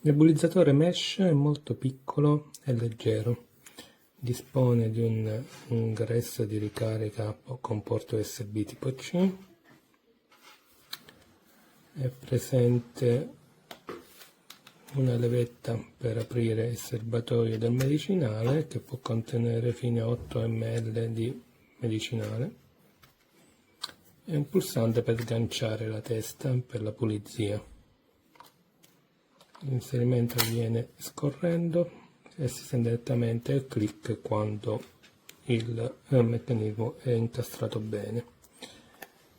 Il nebulizzatore mesh è molto piccolo e leggero. Dispone di un ingresso di ricarica con porto USB tipo C. È presente una levetta per aprire il serbatoio del medicinale che può contenere fino a 8 ml di medicinale e un pulsante per sganciare la testa per la pulizia. L'inserimento avviene scorrendo e si sente nettamente il click quando il meccanismo è incastrato bene.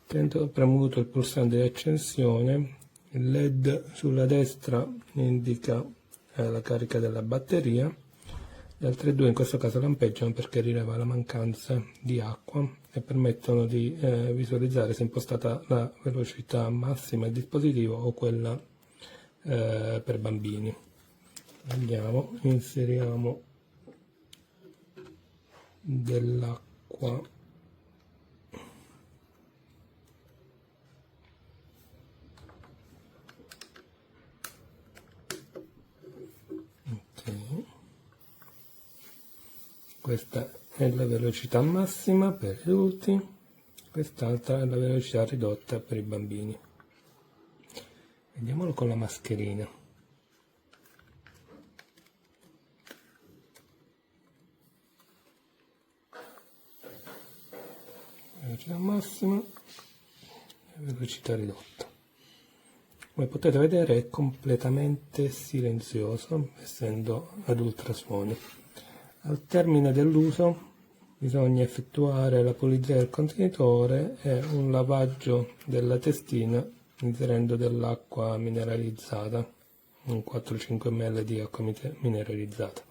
Tenendo premuto il pulsante di accensione, il LED sulla destra indica la carica della batteria, le altre due in questo caso lampeggiano perché rileva la mancanza di acqua e permettono di visualizzare se è impostata la velocità massima del dispositivo o quella per bambini. Andiamo, inseriamo dell'acqua Questa è la velocità massima per gli adulti, quest'altra è la velocità ridotta per i bambini. Vediamolo con la mascherina. Velocità massima e velocità ridotta. Come potete vedere è completamente silenzioso, essendo ad ultrasuoni. Al termine dell'uso bisogna effettuare la pulizia del contenitore e un lavaggio della testina inserendo dell'acqua mineralizzata, un 4-5 ml di acqua mineralizzata.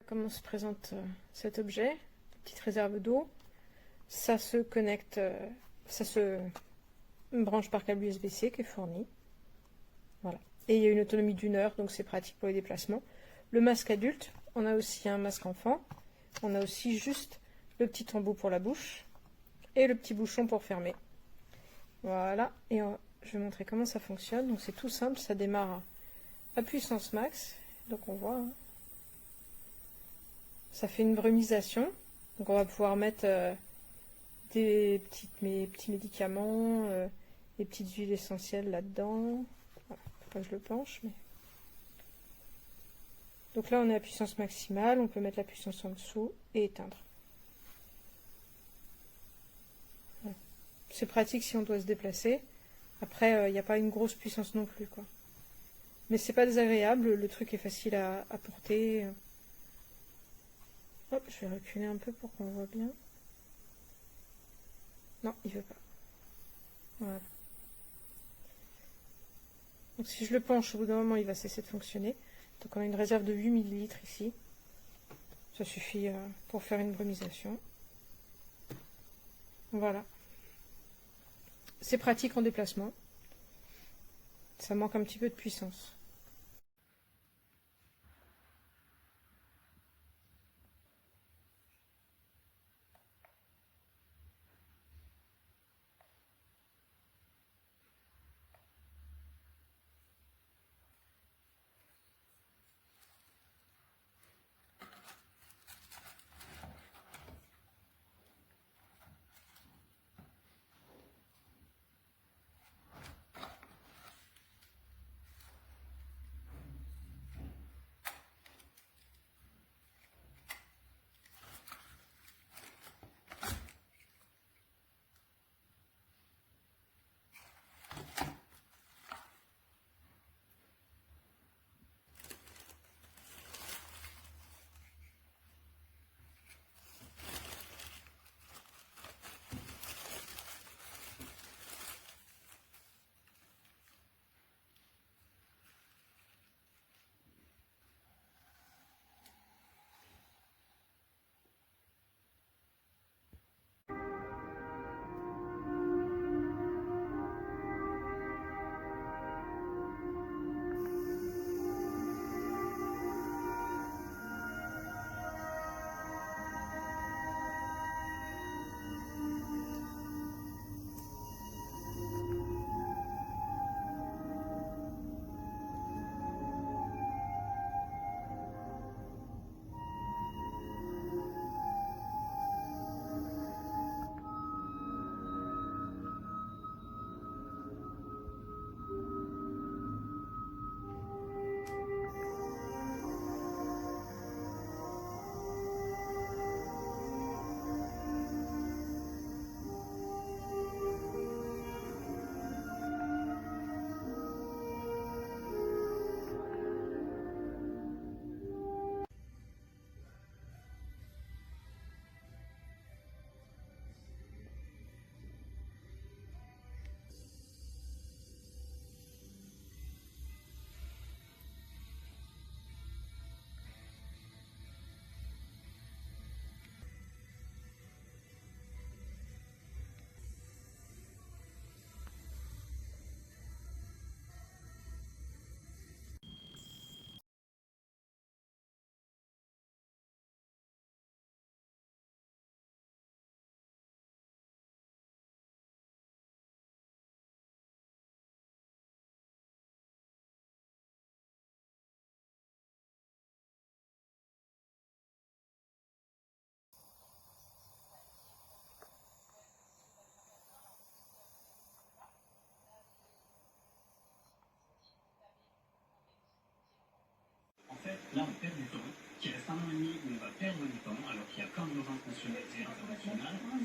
Comment se présente cet objet, petite réserve d'eau. Ça se connecte, ça se branche par câble USB-C qui est fourni. Voilà. Et il y a une autonomie d'1 heure, donc c'est pratique pour les déplacements. Le masque adulte, on a aussi un masque enfant. On a aussi juste le petit embout pour la bouche et le petit bouchon pour fermer. Voilà. Et je vais montrer comment ça fonctionne. Donc c'est tout simple, ça démarre à puissance max. Donc on voit... hein. Ça fait une brumisation, donc on va pouvoir mettre mes petits médicaments, des petites huiles essentielles là-dedans. Voilà, faut pas que je le penche, mais... Donc là on est à puissance maximale, on peut mettre la puissance en dessous et éteindre. Voilà. C'est pratique si on doit se déplacer. Après, il n'y a pas une grosse puissance non plus, quoi. Mais c'est pas désagréable, le truc est facile à porter. Hop, je vais reculer un peu pour qu'on voit bien. Non, il veut pas. Voilà. Donc si je le penche, au bout d'un moment, il va cesser de fonctionner. Donc on a une réserve de 8 ml ici. Ça suffit pour faire une brumisation. Voilà. C'est pratique en déplacement. Ça manque un petit peu de puissance. En fait, là, on perd du temps, qui reste un an et demi où on va perdre du temps, alors qu'il y a plein de vins consommés internationaux.